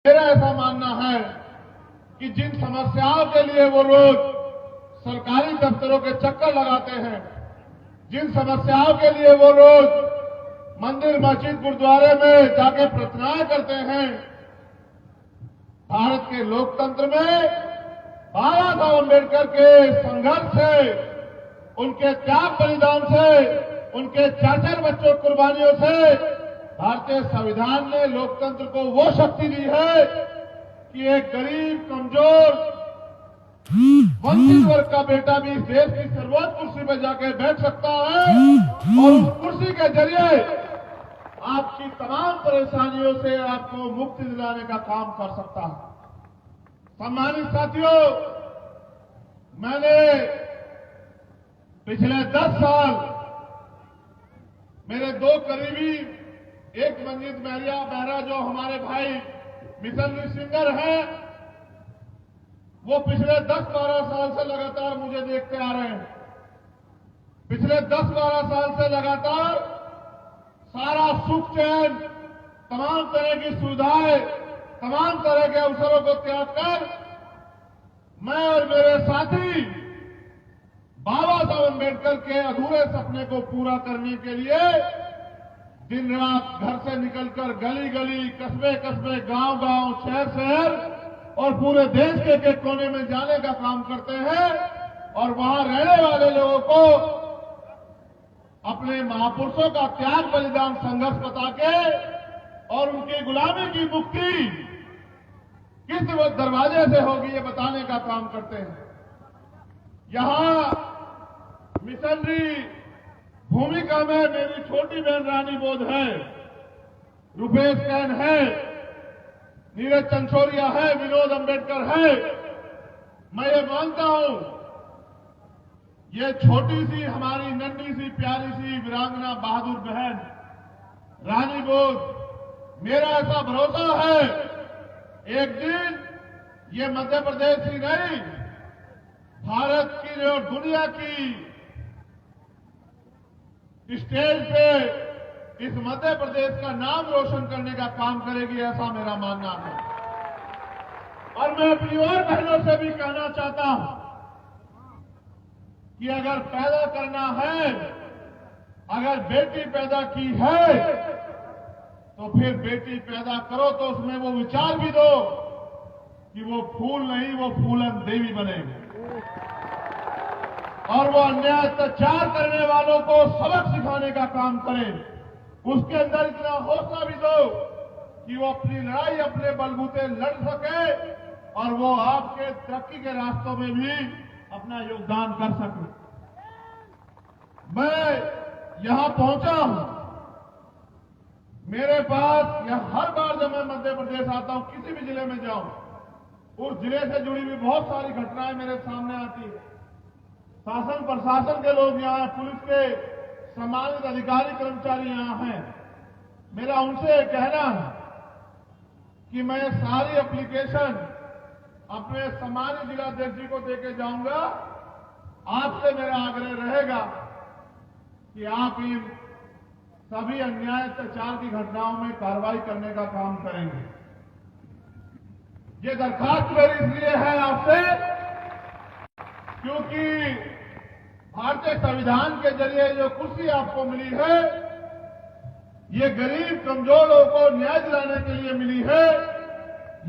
मेरा ऐसा मानना है कि जिन समस्याओं के लिए वो रोज सरकारी दफ्तरों के चक्कर लगाते हैं, जिन समस्याओं के लिए वो रोज मंदिर मस्जिद गुरुद्वारे में जाके प्रार्थनाएं करते हैं, भारत के लोकतंत्र में बाबा साहब अम्बेडकर के संघर्ष से, उनके त्याग बलिदान से, उनके 4-4 बच्चों की कुर्बानियों से भारतीय संविधान ने लोकतंत्र को वो शक्ति दी है कि एक गरीब, कमजोर, वंचित वर्ग का बेटा भी इस देश की सर्वोच्च कुर्सी पर जाके बैठ सकता है और उस कुर्सी के जरिए आपकी तमाम परेशानियों से आपको मुक्ति दिलाने का काम कर सकता है। सम्मानित साथियों, मैंने पिछले 10 साल मेरे 2 करीबी, एक मंजीत मेहरा जो हमारे भाई मिशनरी सिंगर हैं, वो पिछले 10-12 साल से लगातार मुझे देखते आ रहे हैं। पिछले 10-12 साल से लगातार सारा सुख चैन, तमाम तरह की सुविधाएं, तमाम तरह के अवसरों को त्याग कर मैं और मेरे साथी बाबा साहब अम्बेडकर के अधूरे सपने को पूरा करने के लिए दिन रात घर से निकलकर गली गली, कस्बे कस्बे, गांव गांव, शहर शहर और पूरे देश के एक कोने में जाने का काम करते हैं और वहां रहने वाले लोगों को अपने महापुरुषों का त्याग बलिदान संघर्ष बता के और उनकी गुलामी की मुक्ति किस दरवाजे से होगी ये बताने का काम करते हैं। यहां मिशनरी भूमिका में मेरी छोटी बहन रानी बोध है, रुपेश कैन है, नीरज चंचोरिया है, विनोद अम्बेडकर है। मैं ये मानता हूं ये छोटी सी, हमारी नन्ही सी, प्यारी सी वीरांगना बहादुर बहन रानी बोध, मेरा ऐसा भरोसा है एक दिन ये मध्य प्रदेश ही नहीं, भारत की और दुनिया की स्टेज पे इस मध्य प्रदेश का नाम रोशन करने का काम करेगी, ऐसा मेरा मानना है। और मैं अपनी और बहनों से भी कहना चाहता हूं कि अगर पैदा करना है, अगर बेटी पैदा की है तो फिर बेटी पैदा करो तो उसमें वो विचार भी दो कि वो फूल नहीं, वो फूलन देवी बनेगी और वो अन्याय अत्याचार करने वालों को सबक सिखाने का काम करें। उसके अंदर इतना हौसला भी दो कि वो अपनी लड़ाई अपने बलबूते लड़ सके और वो आपके तरक्की के रास्तों में भी अपना योगदान कर सके। मैं यहां पहुंचा हूं, मेरे पास यह हर बार जब मैं मध्य प्रदेश आता हूं, किसी भी जिले में जाऊं, उस जिले से जुड़ी हुई बहुत सारी घटनाएं मेरे सामने आती है। शासन प्रशासन के लोग यहां हैं, पुलिस के सम्मानित अधिकारी कर्मचारी यहां हैं। मेरा उनसे कहना है कि मैं सारी एप्लीकेशन अपने सम्मानित जिलाध्यक्ष जी को देके जाऊंगा। आपसे मेरा आग्रह रहेगा कि आप इन सभी अन्याय अत्याचार की घटनाओं में कार्रवाई करने का काम करेंगे। ये दरखास्त मेरी इसलिए है आपसे क्योंकि भारतीय संविधान के जरिए जो कुर्सी आपको मिली है, ये गरीब कमजोर लोगों को न्याय दिलाने के लिए मिली है।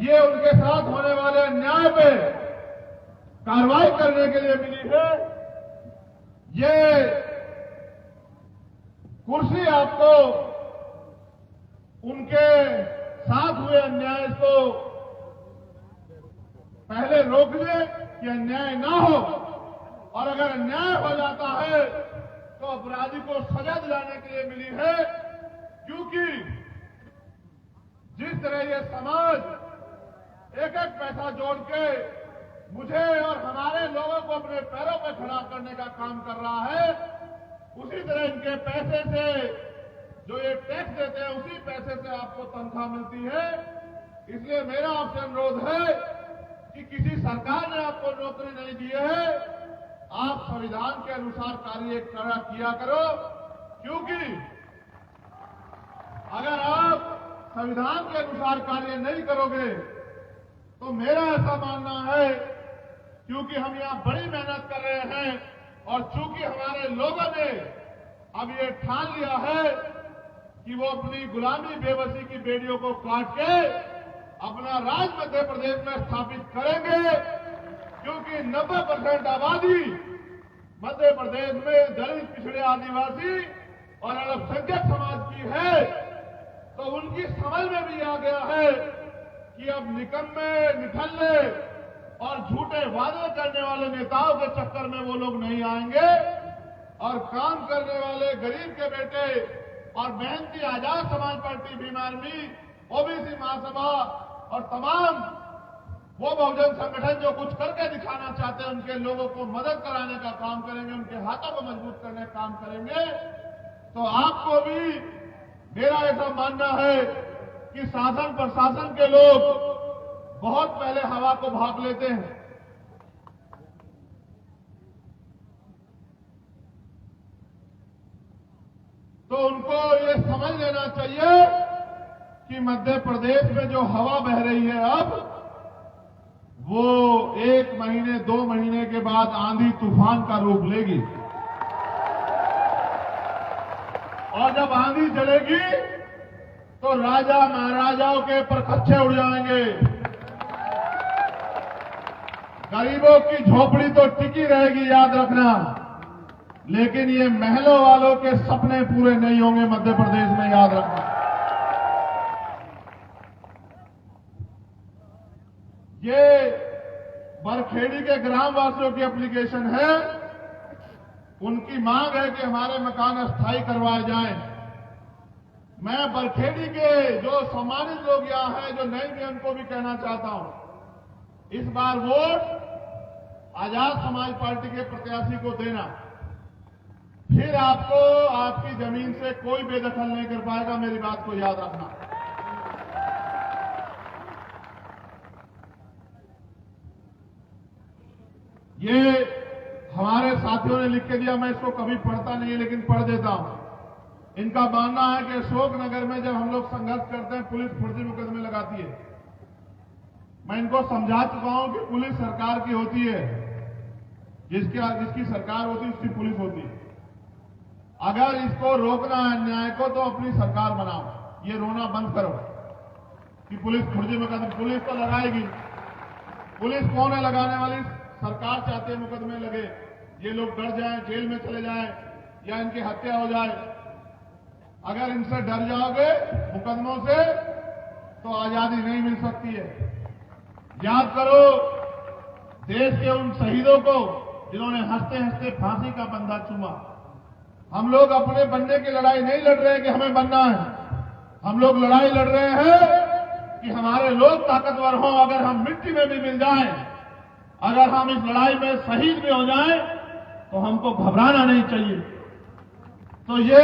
ये उनके साथ होने वाले अन्याय पे कार्रवाई करने के लिए मिली है। ये कुर्सी आपको उनके साथ हुए अन्याय को पहले रोकने कि अन्याय ना हो, और अगर अन्याय हो जाता है तो अपराधी को सजा दिलाने के लिए मिली है। क्योंकि जिस तरह ये समाज एक एक पैसा जोड़ के मुझे और हमारे लोगों को अपने पैरों पर खड़ा करने का काम कर रहा है, उसी तरह इनके पैसे से जो ये टैक्स देते हैं, उसी पैसे से आपको तनख्वाह मिलती है। इसलिए मेरा आपसे अनुरोध है कि किसी सरकार ने आपको नौकरी नहीं दी है, आप संविधान के अनुसार कार्य किया करो। क्योंकि अगर आप संविधान के अनुसार कार्य नहीं करोगे तो मेरा ऐसा मानना है, क्योंकि हम यहां बड़ी मेहनत कर रहे हैं और चूंकि हमारे लोगों ने अब ये ठान लिया है कि वो अपनी गुलामी बेबसी की बेड़ियों को काट के अपना राज मध्य प्रदेश में स्थापित करेंगे, क्योंकि 90% आबादी मध्य प्रदेश में दलित, पिछड़े, आदिवासी और अल्पसंख्यक समाज की है। तो उनकी समझ में भी आ गया है कि अब निकम्मे, निठल्ले और झूठे वादे करने वाले नेताओं के चक्कर में वो लोग नहीं आएंगे और काम करने वाले गरीब के बेटे और मेहनती Azad Samaj party, Bhim army, OBC महासभा और तमाम वो बहुजन संगठन जो कुछ करके दिखाना चाहते हैं, उनके लोगों को मदद कराने का काम करेंगे, उनके हाथों को मजबूत करने का काम करेंगे। तो आपको भी मेरा ऐसा मानना है कि शासन प्रशासन के लोग बहुत पहले हवा को भाप लेते हैं। तो उनको ये समझ लेना चाहिए कि मध्य प्रदेश में जो हवा बह रही है अब, वो 1 महीने 2 महीने के बाद आंधी तूफान का रूप लेगी। और जब आंधी चलेगी तो राजा महाराजाओं के परखच्चे उड़ जाएंगे। गरीबों की झोपड़ी तो टिकी रहेगी, याद रखना, लेकिन ये महलों वालों के सपने पूरे नहीं होंगे मध्य प्रदेश में, याद रखना। ये बरखेड़ी के ग्रामवासियों की एप्लीकेशन है। उनकी मांग है कि हमारे मकान अस्थायी करवाए जाएं। मैं बरखेड़ी के जो सम्मानित लोग यहां हैं, जो नहीं भी, उनको भी कहना चाहता हूं, इस बार वोट आजाद समाज पार्टी के प्रत्याशी को देना। फिर आपको आपकी जमीन से कोई बेदखल नहीं कर पाएगा, मेरी बात को याद रखना। ये हमारे साथियों ने लिख के दिया, मैं इसको कभी पढ़ता नहीं है लेकिन पढ़ देता हूं। इनका मानना है कि अशोकनगर में जब हम लोग संघर्ष करते हैं, पुलिस फर्जी मुकदमे लगाती है। मैं इनको समझा चुका हूं कि पुलिस सरकार की होती है, जिसकी सरकार होती है उसकी पुलिस होती है। अगर इसको रोकना है अन्याय को, तो अपनी सरकार बनाओ। ये रोना बंद करो कि पुलिस फर्जी मुकदमे, पुलिस तो लगाएगी। पुलिस कौन है लगाने वाली? सरकार चाहती है मुकदमे लगे, ये लोग डर जाएं, जेल में चले जाएं या इनकी हत्या हो जाए। अगर इनसे डर जाओगे मुकदमों से तो आजादी नहीं मिल सकती है। याद करो देश के उन शहीदों को जिन्होंने हंसते हंसते फांसी का फंदा चूमा। हम लोग अपने बनने की लड़ाई नहीं लड़ रहे हैं कि हमें बनना है। हम लोग लड़ाई लड़ रहे हैं कि हमारे लोग ताकतवर हों। अगर हम मिट्टी में भी मिल जाएं, अगर हम इस लड़ाई में शहीद भी हो जाएं, तो हमको घबराना नहीं चाहिए। तो ये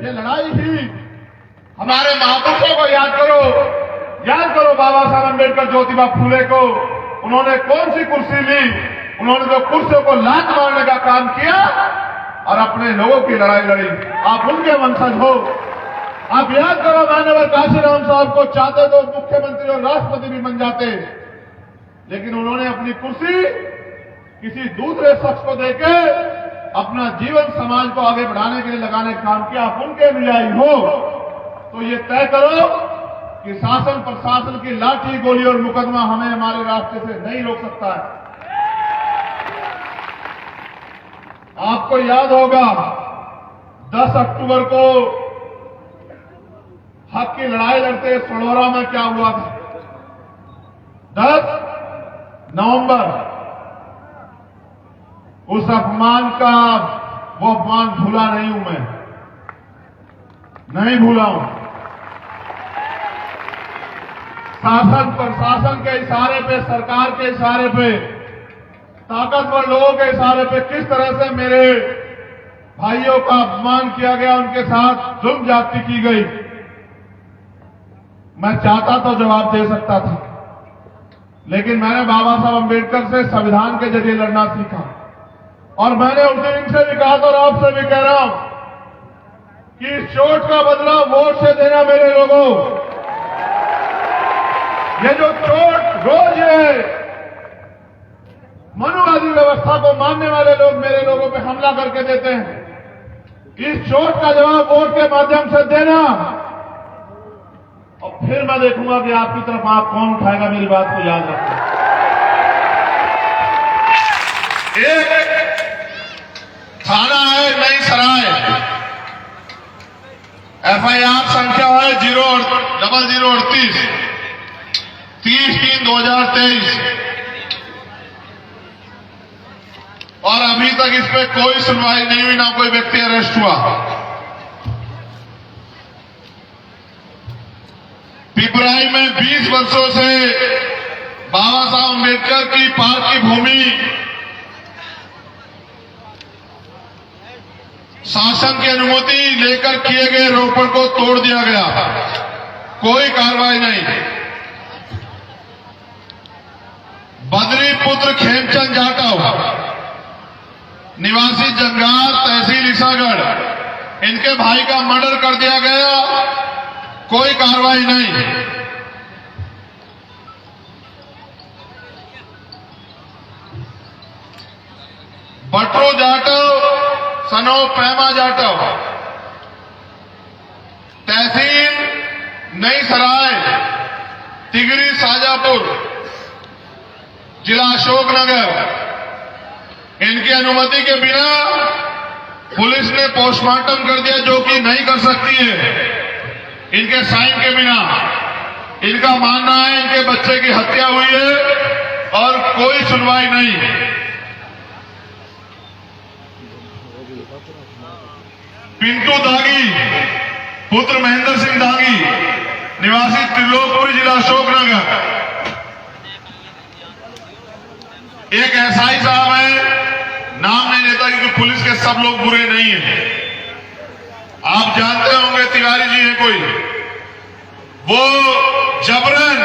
लड़ाई ही हमारे महापुरुषों को याद करो बाबा साहब अम्बेडकर, ज्योतिबा फूले को। उन्होंने कौन सी कुर्सी ली? उन्होंने जो कुर्सियों को लात मारने का काम किया और अपने लोगों की लड़ाई लड़ी। आप उनके वंशज हो। आप याद करो, माननीय काशीराम साहब को चाहते तो मुख्यमंत्री और राष्ट्रपति भी बन जाते, लेकिन उन्होंने अपनी कुर्सी किसी दूसरे शख्स को देके अपना जीवन समाज को आगे बढ़ाने के लिए लगाने का काम किया। आप उनके अनुयायी हो तो ये तय करो कि शासन प्रशासन की लाठी, गोली और मुकदमा हमें हमारे रास्ते से नहीं रोक सकता है। आपको याद होगा 10 अक्टूबर को हक की लड़ाई लड़ते सड़ोरा में क्या हुआ था। 10 नवंबर, उस अपमान का, वो अपमान भूला नहीं हूं मैं, नहीं भूला हूं। शासन प्रशासन के इशारे पे, सरकार के इशारे पे, ताकतवर लोगों के इशारे पे किस तरह से मेरे भाइयों का अपमान किया गया, उनके साथ जुल्म ज्यादती की गई। मैं चाहता तो जवाब दे सकता था, लेकिन मैंने बाबा साहब अम्बेडकर से संविधान के जरिए लड़ना सीखा। और मैंने उस दिन इनसे भी कहा था और आपसे भी कह रहा हूं कि इस चोट का बदला वोट से देना मेरे लोगों। ये जो चोट रोज ये मनुवादी व्यवस्था को मानने वाले लोग मेरे लोगों पे हमला करके देते हैं, इस चोट का जवाब वोट के माध्यम से देना, और फिर मैं देखूंगा कि आपकी तरफ आप कौन उठाएगा। मेरी बात को याद रखें। एक थाना है नई सराय, FIR संख्या है 0038 30/3/2023, और अभी तक इस पे कोई सुनवाई नहीं हुई, ना कोई व्यक्ति अरेस्ट हुआ। पिपराई में 20 वर्षों से बाबा साहब अम्बेडकर की पार्क की भूमि शासन की अनुमति लेकर किए गए रोपण को तोड़ दिया गया, कोई कार्रवाई नहीं। बद्री पुत्र खेमचंद जाटव निवासी जंगार तहसील ईसागढ़, इनके भाई का मर्डर कर दिया गया, कोई कार्रवाई नहीं। बटरू जाटव सनो पैमा जाटव तहसील नई सराय तिगरी साजापुर जिला अशोकनगर, इनकी अनुमति के बिना पुलिस ने पोस्टमार्टम कर दिया, जो कि नहीं कर सकती है इनके साइन के बिना। इनका मानना है इनके बच्चे की हत्या हुई है और कोई सुनवाई नहीं। पिंटू दागी पुत्र महेंद्र सिंह दागी निवासी त्रिलोकपुरी जिला अशोकनगर, एक एसआई साहब है, नाम नहीं लेता क्योंकि पुलिस के सब लोग बुरे नहीं हैं। आप जानते होंगे तिवारी जी हैं कोई, वो जबरन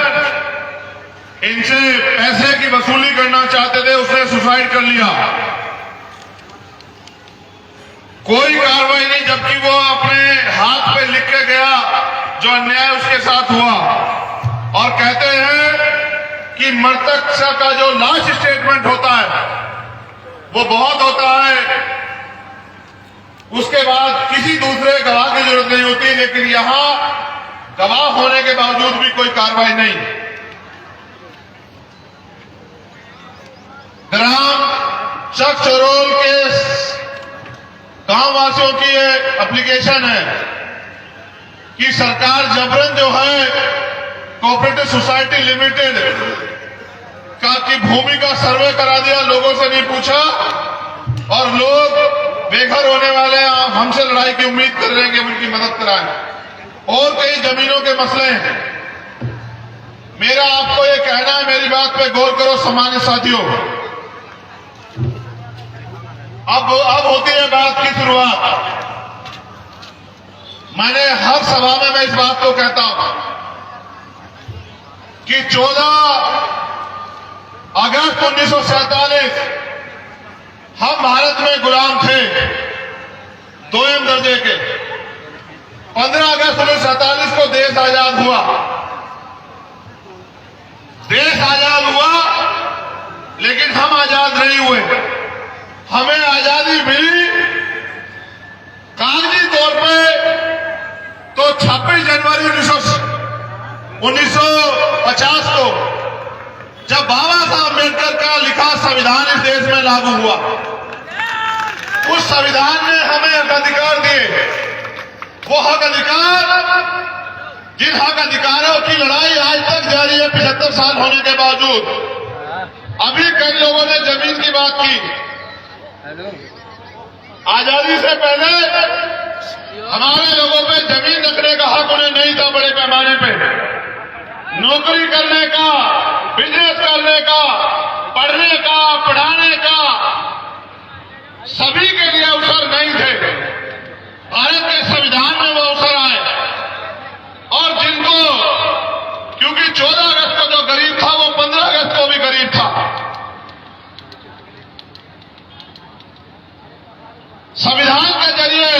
इनसे पैसे की वसूली करना चाहते थे, उसने सुसाइड कर लिया, कोई कार्रवाई नहीं, जबकि वो अपने हाथ पे लिख के गया जो अन्याय उसके साथ हुआ। और कहते हैं कि मृतक का जो लास्ट स्टेटमेंट होता है वो बहुत होता है, उसके बाद किसी दूसरे गवाह की जरूरत नहीं होती, लेकिन यहां गवाह होने के बावजूद भी कोई कार्रवाई नहीं। ग्राम चकचरोल के गांव वासियों की ये एप्लीकेशन है कि सरकार जबरन जो है कोऑपरेटिव सोसाइटी लिमिटेड की भूमि का सर्वे करा दिया, लोगों से नहीं पूछा, और लोग बेघर होने वाले हमसे लड़ाई की उम्मीद कर रहे हैं कि उनकी मदद कराएं। और कई जमीनों के मसले हैं। मेरा आपको ये कहना है, मेरी बात पे गौर करो सामान्य साथियों। अब होती है बात की शुरुआत। मैंने हर सभा में मैं इस बात को कहता हूं कि 14 अगस्त 1947 हम भारत में गुलाम थे, 2ym दर्जे के। 15 अगस्त 1947 को देश आजाद हुआ। देश आजाद हुआ, लेकिन हम आजाद नहीं हुए। हमें आजादी मिली कागजी तौर पे तो 26 जनवरी 1950 को, जब बाबा साहब अम्बेडकर का लिखा संविधान इस देश में लागू हुआ। उस संविधान ने हमें हक अधिकार दिए, वो हक अधिकार जिन हक अधिकारों की लड़ाई आज तक जारी है 75 साल होने के बावजूद। अभी कई लोगों ने जमीन की बात की। आजादी से पहले हमारे लोगों पे जमीन रखने का हक उन्हें नहीं था। बड़े पैमाने पे नौकरी करने का, बिजनेस करने का, पढ़ने का, पढ़ाने का सभी के लिए अवसर नहीं थे। भारत के संविधान में वो अवसर आए, और जिनको, क्योंकि 14 अगस्त को जो गरीब था वो 15 अगस्त को भी गरीब था। संविधान के जरिए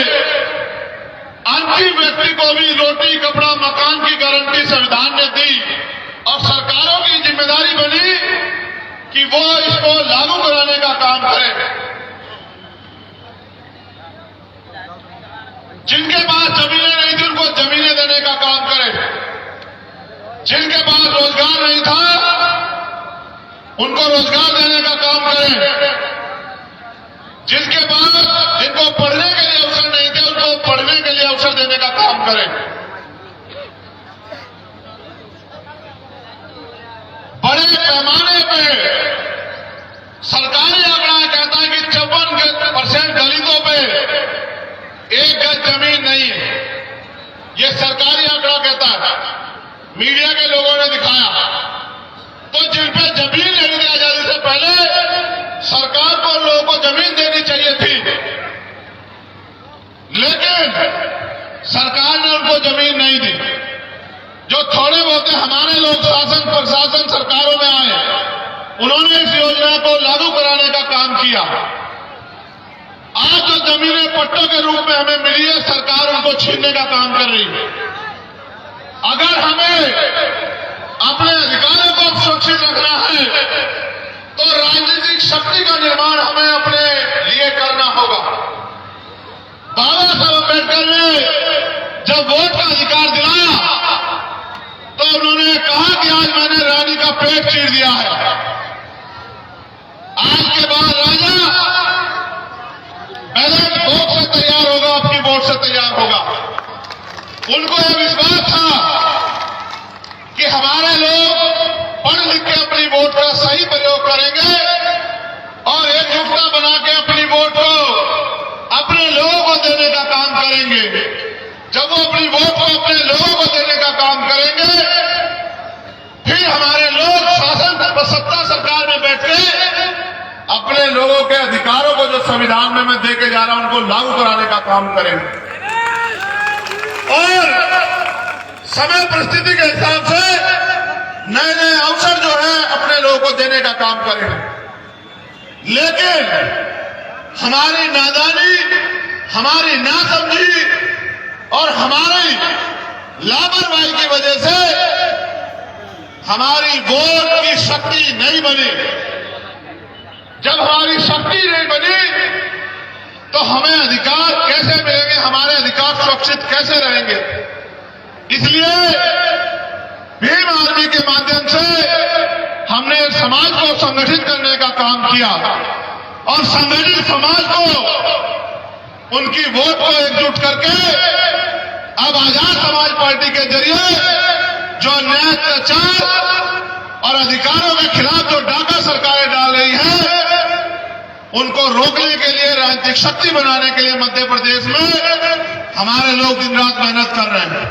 अंतिम व्यक्ति को भी रोटी, कपड़ा, मकान की गारंटी संविधान ने दी, और सरकार कि वो इसको लागू कराने का काम करे। जिनके पास जमीनें नहीं थी उनको जमीनें देने का काम करे। जिनके पास रोजगार नहीं था उनको रोजगार देने का काम करे। जिनको पढ़ने के लिए अवसर नहीं थे उनको पढ़ने के लिए अवसर देने का काम करे। बड़े पैमाने पे सरकारी आंकड़ा कहता है कि 54% दलितों पे 1 गज जमीन नहीं है। ये सरकारी आंकड़ा कहता है, मीडिया के लोगों ने दिखाया। तो जिन पे जमीन लेने दी आजादी से पहले सरकार को लोगों को जमीन देनी चाहिए थी, लेकिन सरकार ने उनको जमीन नहीं दी। जो थोड़े बहुत हमारे लोग शासन प्रशासन सरकारों में आए, उन्होंने इस योजना को लागू कराने का काम किया। आज जो जमीनें पट्टों के रूप में हमें मिली है, सरकार उनको छीनने का काम कर रही है। अगर हमें अपने अधिकारों को सुरक्षित रखना है तो राजनीतिक शक्ति का निर्माण हमें अपने लिए करना होगा। बाबा साहब अम्बेडकर ने जब वोट का अधिकार दिलाया तो उन्होंने कहा कि आज मैंने रानी का पेट चीर दिया है। आज के बाद राजा बैलेट वोट से तैयार होगा, आपकी वोट से तैयार होगा। उनको यह विश्वास था कि हमारे लोग पढ़ लिख के अपनी वोट का सही प्रयोग करेंगे और एकजुटता बना के अपनी वोट को अपने लोगों को देने का काम करेंगे। जब वो अपनी वोट को अपने लोगों को देने का काम करेंगे, फिर हमारे लोग शासन सत्ता सरकार में बैठ के अपने लोगों के अधिकारों को जो संविधान में मैं देके जा रहा हूं उनको लागू कराने का काम करेंगे। और समय परिस्थिति के हिसाब से नए नए अवसर जो है अपने लोगों को देने का काम करेंगे। लेकिन हमारी नादानी, हमारी नासमझी और हमारी लापरवाही की वजह से हमारी वोट की शक्ति नहीं बनी। जब हमारी शक्ति नहीं बनी तो हमें अधिकार कैसे मिलेंगे, हमारे अधिकार सुरक्षित कैसे रहेंगे। इसलिए भीम आर्मी के माध्यम से हमने समाज को संगठित करने का काम किया और संगठित समाज को उनकी वोट को एकजुट करके अब आजाद समाज पार्टी के जरिए जो अन्याय अत्याचार और अधिकारों के खिलाफ जो डाका सरकारें डाल रही है उनको रोकने के लिए, राजनीतिक शक्ति बनाने के लिए मध्य प्रदेश में हमारे लोग दिन रात मेहनत कर रहे हैं।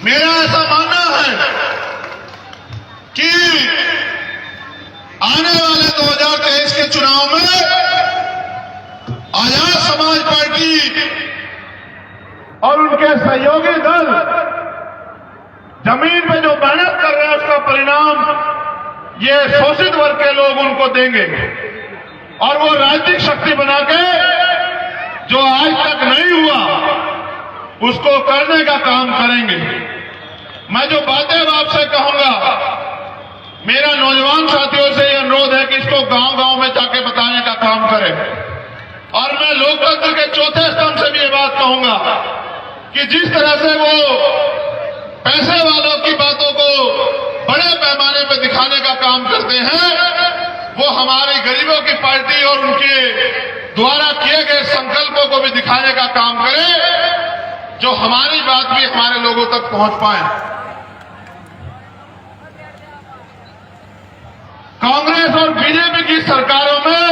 मेरा ऐसा मानना है कि आने वाले 2023 के चुनाव में आजाद समाज पार्टी और उनके सहयोगी दल जमीन पे जो मेहनत कर रहे हैं उसका परिणाम ये शोषित वर्ग के लोग उनको देंगे और वो राजनीतिक शक्ति बना के जो आज तक नहीं हुआ उसको करने का काम करेंगे। मैं जो बातें आपसे कहूंगा, मेरा नौजवान साथियों से यह अनुरोध है कि इसको गांव-गांव में जाके बताने का काम करें। और मैं लोकतंत्र के चौथे स्तंभ से भी ये बात कहूंगा कि जिस तरह से वो पैसे वालों की बातों को बड़े पैमाने पर दिखाने का काम करते हैं, वो हमारी गरीबों की पार्टी और उनके द्वारा किए गए संकल्पों को भी दिखाने का काम करें, जो हमारी बात भी हमारे लोगों तक पहुंच पाए। कांग्रेस और बीजेपी की सरकारों में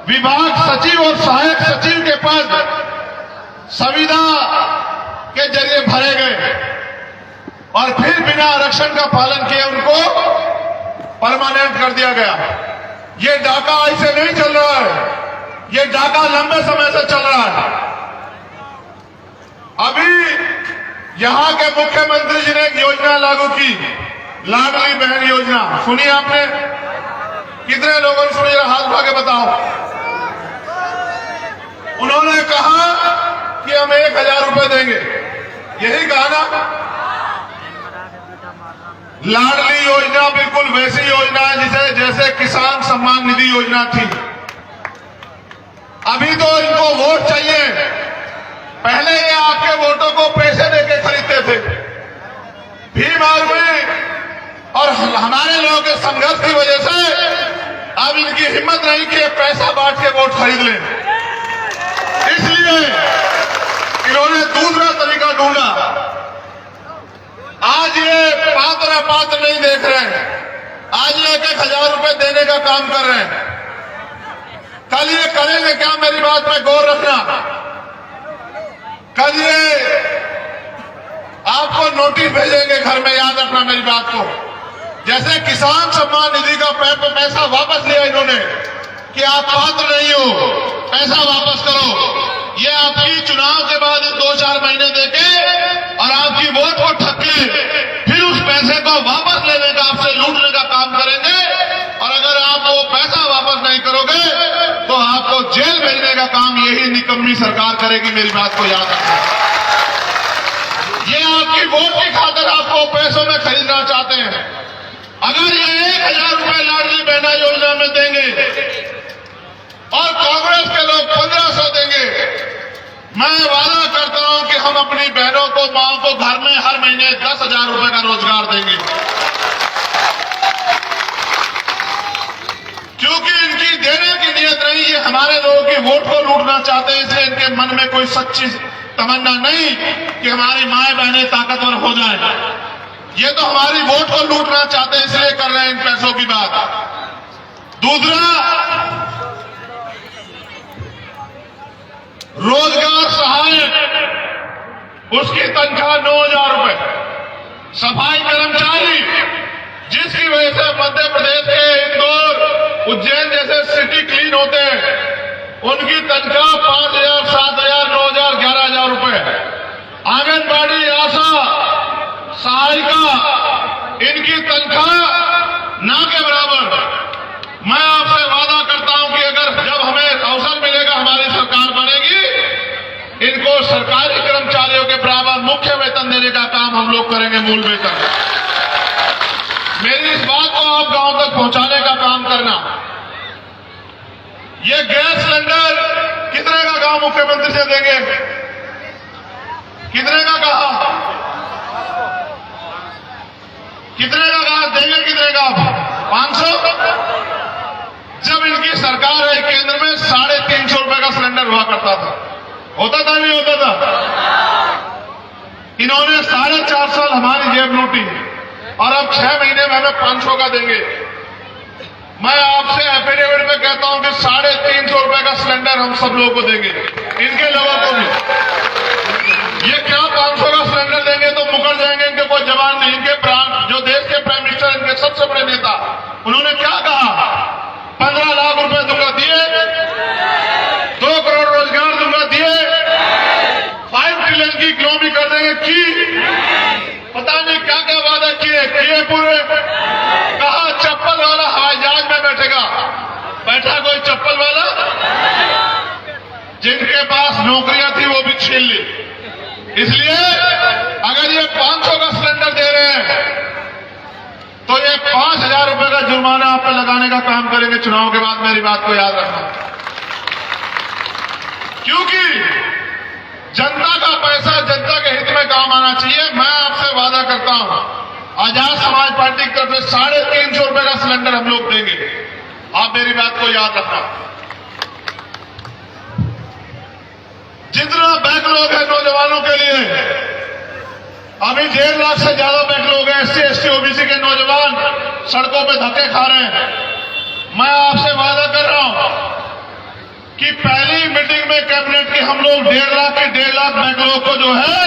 विभाग सचिव और सहायक सचिव के पद संविदा के जरिए भरे गए और फिर बिना आरक्षण का पालन किए उनको परमानेंट कर दिया गया। ये डाका ऐसे नहीं चल रहा है, ये डाका लंबे समय से चल रहा है। अभी यहां के मुख्यमंत्री जी ने एक योजना लागू की, लाडली बहन योजना। सुनिए आपने? कितने लोगों ने सुनी? हाथ उठा के बताओ। उन्होंने कहा कि हम 1000 रुपए देंगे, यही कहा ना? लाडली योजना बिल्कुल वैसी योजना है जैसे किसान सम्मान निधि योजना थी। अभी तो इनको वोट चाहिए, पहले ये आपके वोटों को पैसे देके खरीदते थे। भीम आर्मी और हमारे लोगों के संघर्ष की वजह से अब इनकी हिम्मत नहीं कि पैसा बांट के वोट खरीद लें, इसलिए इन्होंने दूसरा तरीका ढूंढा। आज ये पात्र नहीं देख रहे हैं, आज ये 1,000 रुपए देने का काम कर रहे हैं। कल ये करेंगे क्या, मेरी बात पे गौर रखना। कल ये आपको नोटिस भेजेंगे घर में, याद रखना मेरी बात को। जैसे किसान सम्मान निधि का पैसा वापस लिया इन्होंने कि आप पात्र नहीं हो, पैसा वापस करो। ये आपकी चुनाव के बाद 2-4 महीने देके और आपकी वोट को ठग के फिर उस पैसे को वापस लेने का, आपसे लूटने का काम करेंगे। और अगर आप वो पैसा वापस नहीं करोगे तो आपको जेल भेजने का काम यही निकम्मी सरकार करेगी, मेरी बात को याद रखना। ये आपकी वोट की खातिर आपको पैसों में खरीदना चाहते हैं। अगर ये 1,000 रुपए लाडली बहना योजना में देंगे और कांग्रेस के लोग 1,500 देंगे, मैं वादा करता हूं कि हम अपनी बहनों को, माओ को घर में हर महीने 10,000 रुपए का रोजगार देंगे। क्योंकि इनकी देने की नीयत नहीं, ये हमारे लोगों की वोट को लूटना चाहते हैं। इसलिए इनके मन में कोई सच्ची तमन्ना नहीं कि हमारी माए बहनें ताकतवर हो जाए। ये तो हमारी वोट को लूटना चाहते हैं, इसलिए कर रहे हैं इन पैसों की बात। दूसरा, रोजगार सहायक, उसकी तनख्वाह 9,000 रुपए। सफाई कर्मचारी, जिसकी वजह से मध्य प्रदेश के इंदौर, उज्जैन जैसे सिटी क्लीन होते हैं, उनकी तनख्वाह 5,000, 7,000, 9,000, 11,000 रुपए। आंगनबाड़ी, आशा, सहायिका, इनकी तनख्वाह ना के बराबर। मैं आपसे वादा करता हूं कि अगर जब हमें अवसर मिलेगा, हमारी सरकार बनेगी, इनको सरकारी कर्मचारियों के बराबर मुख्य वेतन देने का काम हम लोग करेंगे, मूल वेतन। मेरी इस बात को आप गांव तक पहुंचाने का काम करना। ये गैस सिलेंडर कितने का कहा मुख्यमंत्री से देंगे? कितने का कहा? कितने का कहा देंगे? कितने का? 500। जब इनकी सरकार है केंद्र में, 350 रुपए का सिलेंडर हुआ करता था। होता था नहीं होता था? इन्होंने 4.5 साल हमारी जेब लूटी और अब 6 महीने में हमें 500 का देंगे। मैं आपसे एफिडेविट में कहता हूं कि 350 रुपए का सिलेंडर हम सब लोगों को देंगे, इनके लोगों को भी। ये क्या 500 का सिलेंडर देंगे तो मुकर जाएंगे, इनके कोई जवाब नहीं। इनके जो देश के प्राइम मिनिस्टर, इनके सबसे बड़े नेता, उन्होंने क्या कहा? 15 लाख रुपए दूंगा, दिए। 2 करोड़ रोजगार दूंगा, दिए। 5 ट्रिलियन की इकोनॉमी कर देंगे, की। पता नहीं क्या क्या वादा किए पूरे। कहा चप्पल वाला हवाई जहाज में बैठेगा, बैठा कोई चप्पल वाला? जिनके पास नौकरियां थी वो भी छीन ली। इसलिए अगर ये 500 का सिलेंडर दे रहे हैं तो ये 5,000 रुपए का जुर्माना आप पे लगाने का काम करेंगे चुनाव के बाद, मेरी बात को याद रखना। क्योंकि जनता का पैसा जनता के हित में काम आना चाहिए। मैं आपसे वादा करता हूं, आजाद समाज पार्टी की तरफ से 350 रुपए का सिलेंडर हम लोग देंगे। आप मेरी बात को याद रखना। जितना बैकलॉग है नौजवानों के लिए, अभी 1.5 लाख से ज्यादा बैकलॉग है। SC, ST, OBC के नौजवान सड़कों पे धक्के खा रहे हैं। मैं आपसे वादा कर रहा हूं कि पहली मीटिंग में कैबिनेट की हम लोग 1.5 लाख के 1.5 लाख बैकलॉग को जो है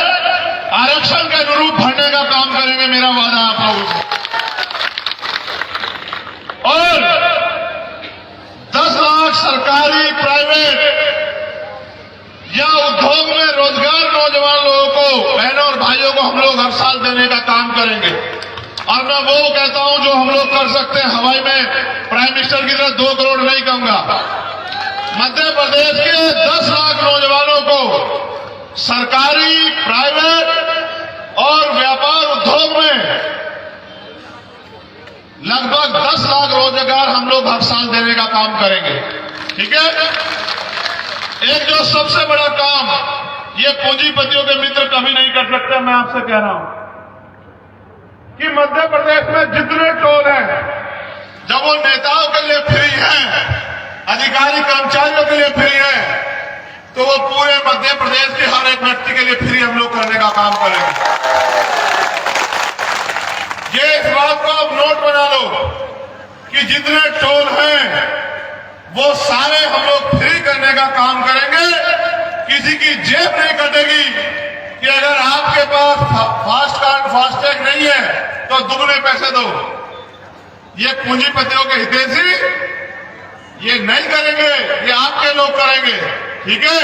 आरक्षण के अनुरूप भरने का काम करेंगे, मेरा वादा आप लोगों से। और 10 लाख सरकारी, प्राइवेट या उद्योग में रोजगार नौजवान लोगों को, बहनों और भाइयों को हम लोग हर साल देने का काम करेंगे। और मैं वो कहता हूं जो हम लोग कर सकते हैं। हवाई में प्राइम मिनिस्टर की तरह 2 करोड़ नहीं कहूंगा। मध्य प्रदेश के 10 लाख नौजवानों को सरकारी, प्राइवेट और व्यापार उद्योग में लगभग 10 लाख रोजगार हम लोग हर साल देने का काम करेंगे। ठीक है। एक जो सबसे बड़ा काम ये पूंजीपतियों के मित्र कभी नहीं कर सकते, मैं आपसे कह रहा हूं कि मध्य प्रदेश में जितने टोल हैं, जब वो नेताओं के लिए फ्री हैं, अधिकारी कर्मचारियों के लिए फ्री है, तो वो पूरे मध्य प्रदेश के हर एक व्यक्ति के लिए फ्री हम लोग करने का काम करेंगे। ये इस बात को आप नोट बना लो कि जितने टोल हैं वो सारे हम लोग फ्री करने का काम करेंगे। किसी की जेब नहीं कटेगी कि अगर आपके पास फास्ट कार्ड फास्टैग नहीं है तो दुगने पैसे दो। ये पूंजीपतियों के हितैषी ये नहीं करेंगे, ये आपके लोग करेंगे। ठीक है।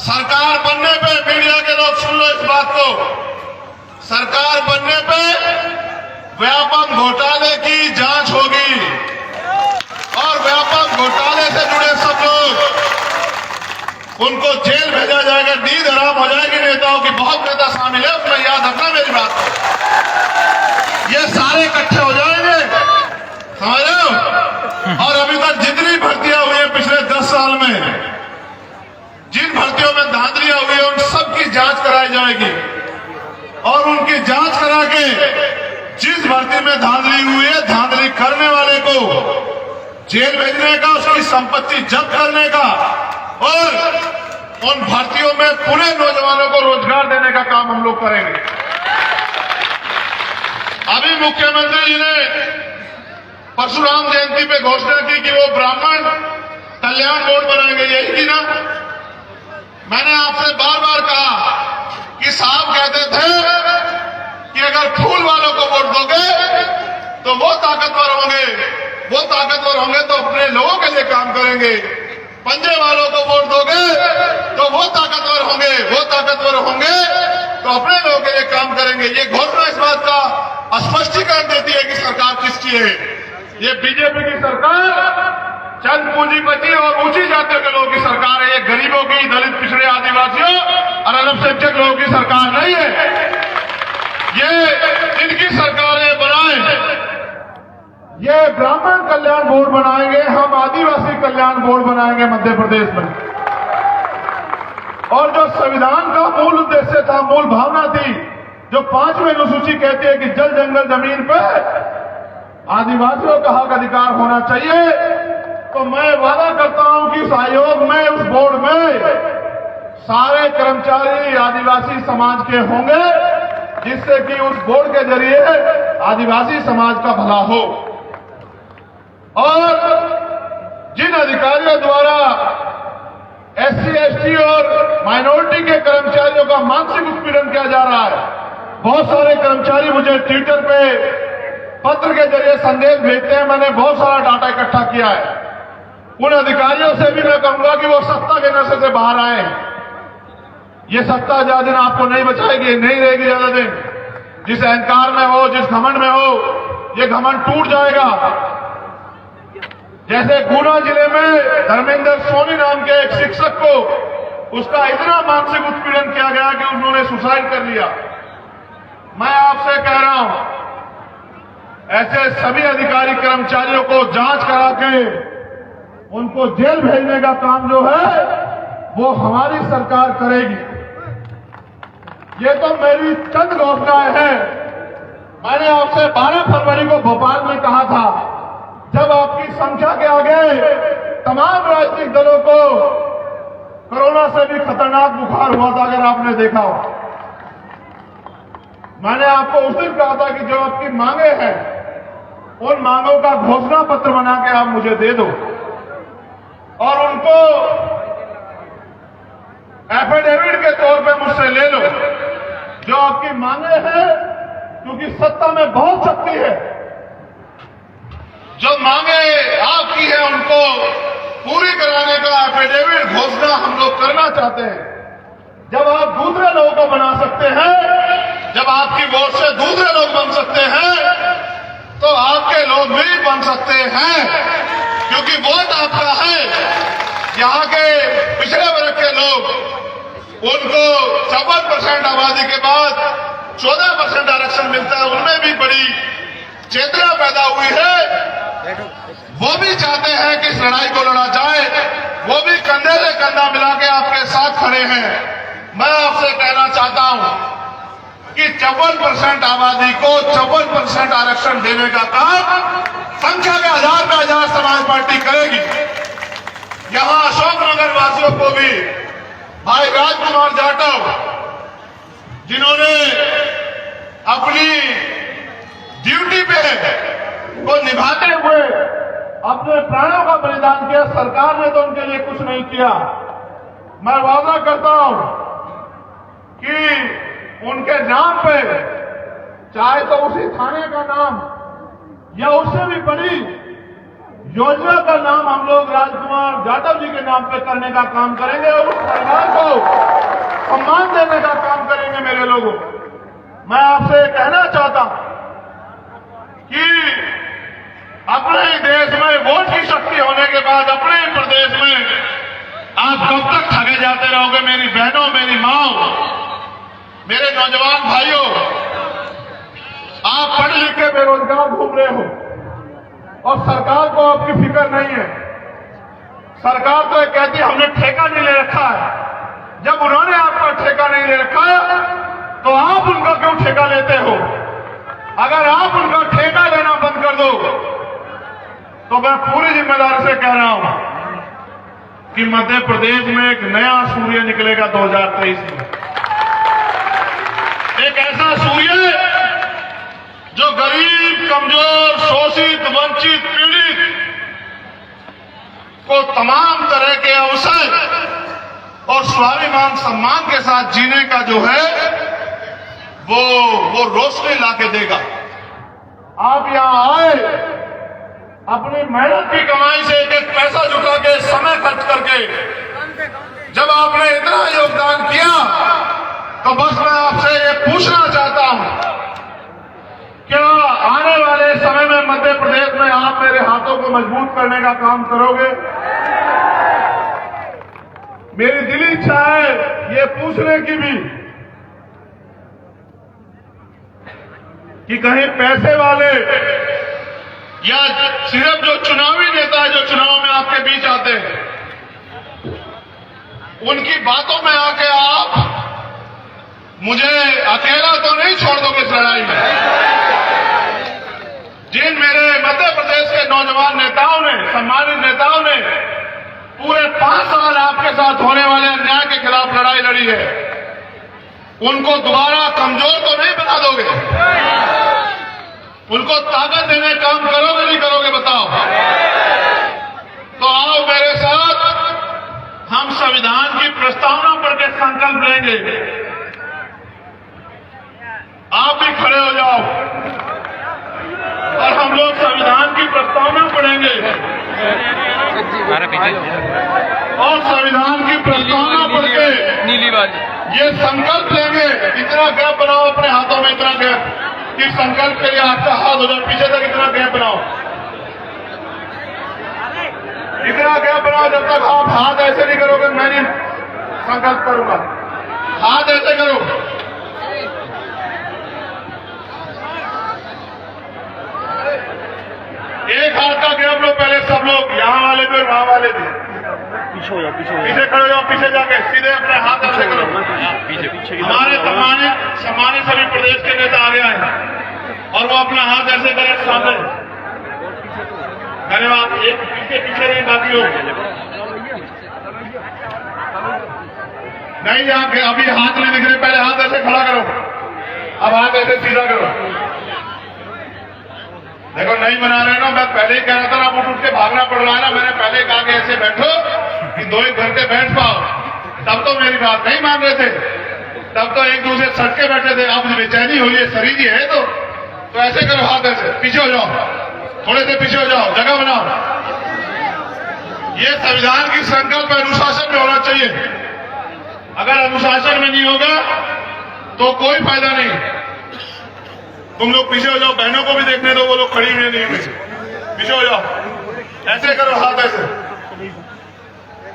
सरकार बनने पे मीडिया के लोग सुन लो इस बात को, सरकार बनने पे व्यापक घोटाले की जांच होगी और व्यापक घोटाले से जुड़े सब लोग उनको जेल भेजा जाएगा, नींद हराम हो जाएगी नेताओं की। बहुत नेता शामिल है उसमें, याद रखना मेरी बात को। ये सारे इकट्ठे हो जाएंगे, समझ रहे हो। और अभी तक जितनी भर्तियां हुई है पिछले 10 साल में, जिन भर्तियों में धांधलियां हुई है उन सबकी जांच कराई जाएगी और उनकी जांच करा के जिस भर्ती में धांधली हुई है, धांधली करने वाले को जेल भेजने का, उसकी संपत्ति जब्त करने का और उन भर्तियों में पूरे नौजवानों को रोजगार देने का काम हम लोग करेंगे। अभी मुख्यमंत्री जी ने परशुराम जयंती पे घोषणा की कि वो ब्राह्मण कल्याण बोर्ड बनाएंगे, यही की ना। मैंने आपसे बार बार कहा कि साहब कहते थे कि अगर फूल वालों को वोट दोगे तो वो ताकतवर होंगे तो अपने लोगों के लिए काम करेंगे। पंजे वालों को वोट दोगे तो वो ताकतवर होंगे तो अपने लोगों के लिए काम करेंगे। ये घोषणा इस बात का स्पष्टीकरण देती है कि सरकार किसकी है। ये बीजेपी की सरकार चंद पूंजीपति और ऊंची जातियों के लोगों की सरकार है। ये गरीबों की, दलित, पिछड़े, आदिवासियों और अल्पसंख्यक लोगों की सरकार नहीं है। ये इनकी सरकार है। बनाए ये ब्राह्मण कल्याण बोर्ड बनाएंगे, हम आदिवासी कल्याण बोर्ड बनाएंगे मध्य प्रदेश में। और जो संविधान का मूल उद्देश्य था, मूल भावना थी, जो 5वीं अनुसूची कहती है कि जल जंगल जमीन पर आदिवासियों का हक अधिकार होना चाहिए, तो मैं वादा करता हूं कि उस आयोग में, उस बोर्ड में सारे कर्मचारी आदिवासी समाज के होंगे, जिससे कि उस बोर्ड के जरिए आदिवासी समाज का भला हो। और जिन अधिकारियों द्वारा SC, ST और माइनॉरिटी के कर्मचारियों का मानसिक उत्पीड़न किया जा रहा है, बहुत सारे कर्मचारी मुझे ट्विटर पे पत्र के जरिए संदेश भेजते हैं। मैंने बहुत सारा डाटा इकट्ठा किया है। उन अधिकारियों से भी मैं कहूंगा कि वो सत्ता के नशे से बाहर आए। ये सत्ता ज्यादा दिन आपको नहीं बचाएगी, नहीं रहेगी ज्यादा दिन। जिस अहंकार में हो, जिस घमंड में हो, ये घमंड टूट जाएगा। जैसे गुना जिले में धर्मेंद्र सोनी नाम के एक शिक्षक को उसका इतना मानसिक उत्पीड़न किया गया कि उन्होंने सुसाइड कर लिया। मैं आपसे कह रहा हूं, ऐसे सभी अधिकारी कर्मचारियों को जांच करा के उनको जेल भेजने का काम जो है वो हमारी सरकार करेगी। ये तो मेरी चंद घोषणाएं हैं। मैंने आपसे 12 फरवरी को भोपाल में कहा था, जब आपकी संख्या के आगे तमाम राजनीतिक दलों को कोरोना से भी खतरनाक बुखार हुआ था, अगर आपने देखा हो। मैंने आपको उस दिन कहा था कि जो आपकी मांगे हैं उन मांगों का घोषणा पत्र बना के आप मुझे दे दो और उनको एफिडेविट के तौर पे मुझसे ले लो। जो आपकी मांगे हैं, क्योंकि सत्ता में बहुत शक्ति है, जो मांगे आपकी है उनको पूरी कराने का एफिडेविट घोषणा हम लोग करना चाहते हैं। जब आप दूसरे लोगों को बना सकते हैं, जब आपकी वोट से दूसरे लोग बन सकते हैं, तो आपके लोग भी बन सकते हैं, क्योंकि वोट आपका है। यहां के पिछड़े वर्ग के लोग, उनको 54% आबादी के बाद 14% आरक्षण मिलता है, उनमें भी बड़ी चेतना पैदा हुई है, वो भी चाहते हैं कि इस लड़ाई को लड़ा जाए, वो भी कंधे से कंधा मिला के आपके साथ खड़े हैं। मैं आपसे कहना चाहता हूं कि 54% आबादी को 54% आरक्षण देने का काम संख्या के आधार पर आजाद समाज पार्टी करेगी। यहां अशोकनगर वासियों को भी भाई राजकुमार जाटव, जिन्होंने अपनी ड्यूटी पे को निभाते हुए अपने प्राणों का बलिदान किया, सरकार ने तो उनके लिए कुछ नहीं किया। मैं वादा करता हूं कि उनके नाम पे, चाहे तो उसी थाने का नाम या उससे भी बड़ी योजना का नाम हम लोग राजकुमार जाटव जी के नाम पे करने का काम करेंगे और उस परिवार को सम्मान देने का काम करेंगे। मेरे लोगों, मैं आपसे कहना चाहता हूं कि अपने ही देश में वोट की शक्ति होने के बाद अपने ही प्रदेश में आप कब तक ठगे जाते रहोगे? मेरी बहनों, मेरी माओ, मेरे नौजवान भाइयों, आप पढ़ लिख के बेरोजगार घूम रहे हो और सरकार को आपकी फिक्र नहीं है। सरकार तो ये कहती है हमने ठेका नहीं ले रखा है। जब उन्होंने आपका ठेका नहीं ले रखा है तो आप उनका क्यों ठेका लेते हो? अगर आप उनका ठेका लेना बंद कर दो तो मैं पूरी जिम्मेदारी से कह रहा हूं कि मध्य प्रदेश में एक नया सूर्य निकलेगा 2023 में। एक ऐसा सूर्य जो गरीब, कमजोर, शोषित, वंचित, पीड़ित को तमाम तरह के अवसर और स्वाभिमान सम्मान के साथ जीने का जो है वो रोशनी लाके देगा। आप यहां आए, अपनी मेहनत की कमाई से एक एक पैसा जुटा के, समय खर्च करके, जब आपने इतना योगदान किया तो बस मैं आपसे ये पूछना चाहता हूं, क्या आने वाले समय में मध्य प्रदेश में आप मेरे हाथों को मजबूत करने का काम करोगे? मेरी दिली इच्छा है ये पूछने की भी कि कहीं पैसे वाले या सिर्फ जो चुनावी नेता है, जो चुनाव में आपके बीच आते हैं, उनकी बातों में आके आप मुझे अकेला तो नहीं छोड़ दोगे इस लड़ाई में। जिन मेरे मध्य प्रदेश के नौजवान नेताओं ने, सम्मानित नेताओं ने पूरे 5 साल आपके साथ होने वाले अन्याय के खिलाफ लड़ाई लड़ी है, उनको दोबारा कमजोर तो नहीं बना दोगे? उनको ताकत देने काम करोगे नहीं करोगे बताओ? तो आओ मेरे साथ, हम संविधान की प्रस्तावना पढ़ के संकल्प लेंगे। आप भी खड़े हो जाओ और हम लोग संविधान की प्रस्तावना पढ़ेंगे और संविधान की प्रस्तावना पढ़ के नीली वाली ये संकल्प लेंगे। इतना गैप बनाओ अपने हाथों में, इतना गैप कि संकल्प के लिए आपका हाथ हो जाए पीछे तक, इतना गैप बनाओ, इतना गैप बनाओ। जब तक आप हाथ ऐसे नहीं करोगे मैं नहीं संकल्प करूंगा। हाथ ऐसे करो, एक हाथ का गैप लो पहले सब लोग, यहां वाले भी और वहां वाले भी। पीछे हो जाओ, पीछे खड़े हो जाओ, पीछे जाके सीधे अपने हाथ ऐसे करो। पीछे हमारे सम्मानित सभी प्रदेश के नेता आ गया है और वो अपना हाथ ऐसे करें सामने। धन्यवाद। एक पीछे नहीं, बाकी लोग नहीं, यहाँ अभी हाथ नहीं दिख रहे, पहले हाथ ऐसे खड़ा करो, अब हाथ ऐसे सीधा करो। देखो नहीं बना रहे ना, मैं पहले ही कह रहा था ना, आप उठ के भागना पड़ रहा है ना। मैंने पहले कहा कि ऐसे बैठो कि 2 घंटे बैठ पाओ, तब तो मेरी बात नहीं मान रहे थे, तब तो एक दूसरे सट के बैठे थे। अब बेचैनी हो रही है, शरीर ही है तो ऐसे करो, हाथ ऐसे पीछे हो जाओ, थोड़े से पीछे हो जाओ, जगह बनाओ। ये संविधान की संकल्प अनुशासन में होना चाहिए। अगर अनुशासन में नहीं होगा तो कोई फायदा नहीं। तुम लोग पीछे हो जाओ, बहनों को भी देखने दो, वो लोग खड़ी हुई नहीं, पीछे हो जाओ, ऐसे करो हाथ ऐसे।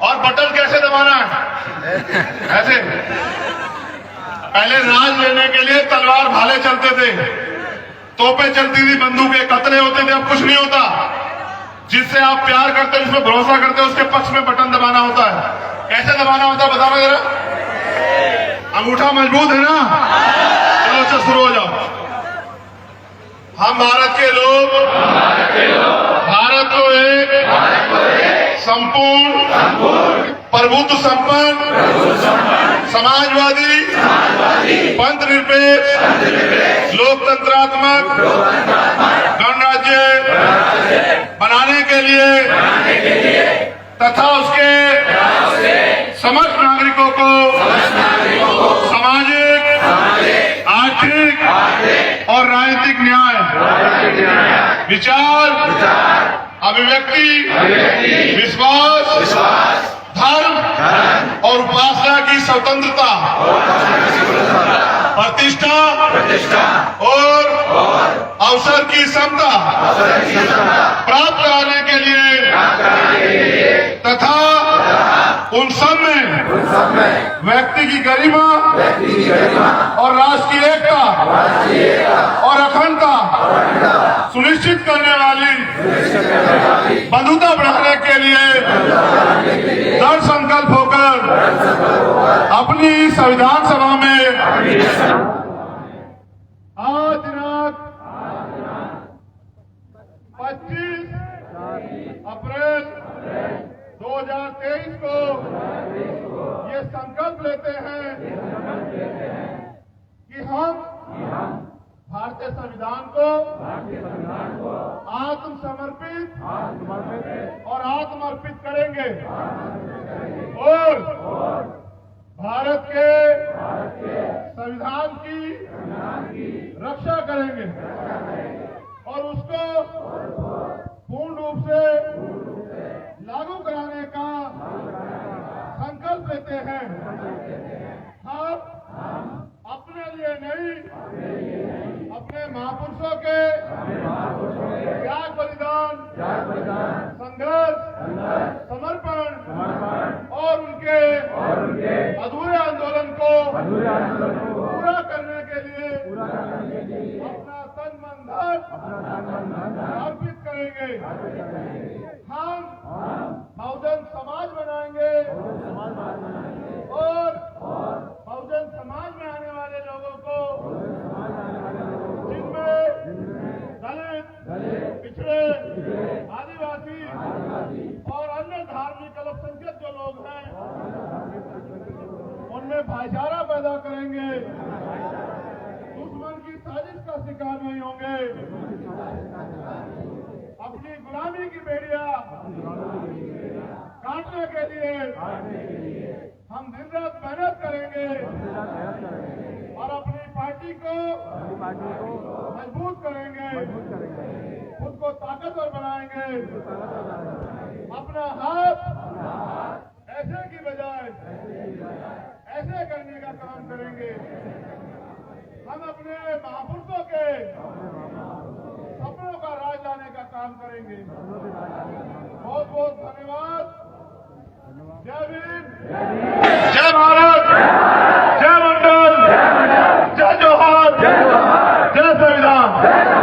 और बटन कैसे दबाना है? ऐसे। पहले राज लेने के लिए तलवार भाले चलते थे, तोपें चलती थी, बंदूकें, कतले होते थे, अब कुछ नहीं होता। जिससे आप प्यार करते हो, जिसमें भरोसा करते हो, उसके पक्ष में बटन दबाना होता है। कैसे दबाना होता है बताओ जरा। अंगूठा मजबूत है ना? चलो अच्छा शुरू हो जाओ। हम भारत के लोग भारत को एक संपूर्ण प्रभुत्व संपन्न समाजवादी पंथ निरपेक्ष लोकतंत्रात्मक गणराज्य बनाने के लिए तथा उसके समस्त नागरिकों को सामाजिक आर्थिक और राजनीतिक न्याय विचार अभिव्यक्ति विश्वास धर्म और उपासना की स्वतंत्रता प्रतिष्ठा और अवसर की समता प्राप्त कराने के लिए तथा उन सब में व्यक्ति की गरिमा और राष्ट्र की एकता और अखंडता सुनिश्चित करने वाली बंधुता बढ़ाने के लिए दृढ़ संकल्प होकर अपनी संविधान सभा में आज दिनांक 25 अप्रैल 2023 को ये संकल्प लेते हैं कि हम भारतीय संविधान को आत्मसमर्पित और आत्मर्पित करेंगे और भारत के संविधान की रक्षा करेंगे और उसको पूर्ण रूप से लागू कराने का संकल्प लेते हैं। हम अपने लिए नहीं, अपने महापुरुषों के त्याग बलिदान संघर्ष समर्पण और उनके अधूरे आंदोलन को पूरा करने के लिए अपना तन मन धन अर्पित करेंगे। हम बहुजन समाज बनाएंगे और बहुजन समाज में आने वाले लोगों को, जिनमें दलित, पिछड़े, आदिवासी और अन्य धार्मिक अल्पसंख्यक जो लोग हैं, उनमें भाईचारा पैदा करेंगे, दुश्मन की साजिश का शिकार नहीं होंगे, अपनी गुलामी की बेड़ियां काटने के लिए हम दिन रात मेहनत करेंगे और अपनी पार्टी को मजबूत करेंगे, खुद को ताकतवर बनाएंगे। अपना हाथ ऐसे की बजाय ऐसे करने का काम करेंगे। हम अपने महापुरुषों के सपनों का राज लाने का काम करेंगे। बहुत बहुत धन्यवाद। जय भीम, जय भारत, जय मंडल, जय जोहार, जय संविधान।